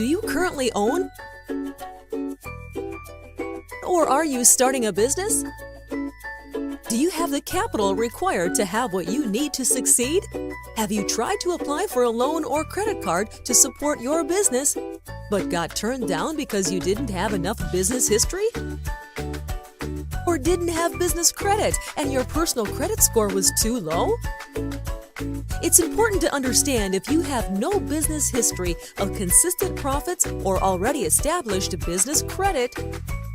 Do you currently own? Or are you starting a business? Do you have the capital required to have what you need to succeed? Have you tried to apply for a loan or credit card to support your business, but got turned down because you didn't have enough business history? Or didn't have business credit and your personal credit score was too low? It's important to understand if you have no business history of consistent profits or already established business credit,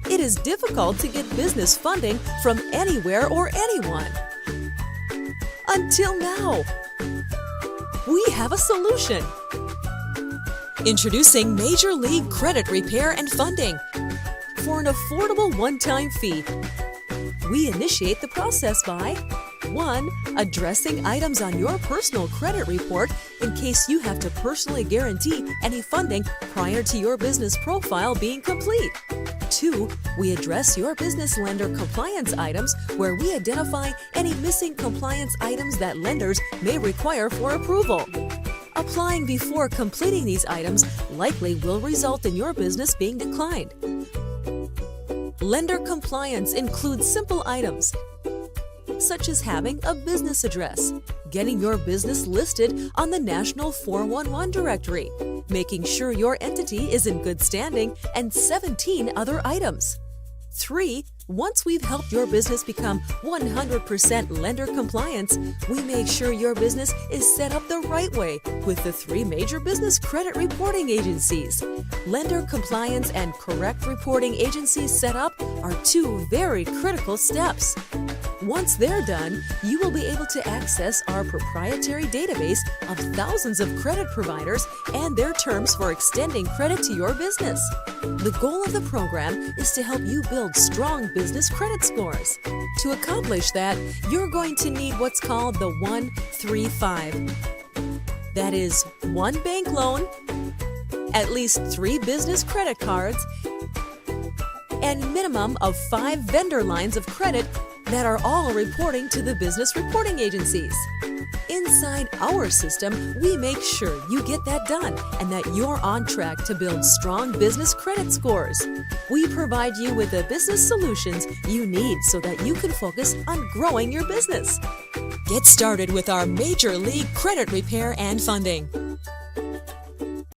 it is difficult to get business funding from anywhere or anyone. Until now, we have a solution. Introducing Major League Credit Repair and Funding. For an affordable one-time fee, we initiate the process by 1. Addressing items on your personal credit report in case you have to personally guarantee any funding prior to your business profile being complete. 2. We address your business lender compliance items where we identify any missing compliance items that lenders may require for approval. Applying before completing these items likely will result in your business being declined. Lender compliance includes simple items such as having a business address, getting your business listed on the National 411 directory, making sure your entity is in good standing, and 17 other items. 3. Once we've helped your business become 100% lender compliance, we make sure your business is set up the right way with the 3 major business credit reporting agencies. Lender compliance and correct reporting agencies set up are 2 very critical steps. Once they're done, you will be able to access our proprietary database of thousands of credit providers and their terms for extending credit to your business. The goal of the program is to help you build strong business credit scores. To accomplish that, you're going to need what's called the 1-3-5. That is 1 bank loan, at least 3 business credit cards, and minimum of 5 vendor lines of credit that are all reporting to the business reporting agencies. Inside our system, we make sure you get that done and that you're on track to build strong business credit scores. We provide you with the business solutions you need so that you can focus on growing your business. Get started with our Major League Credit Repair and Funding.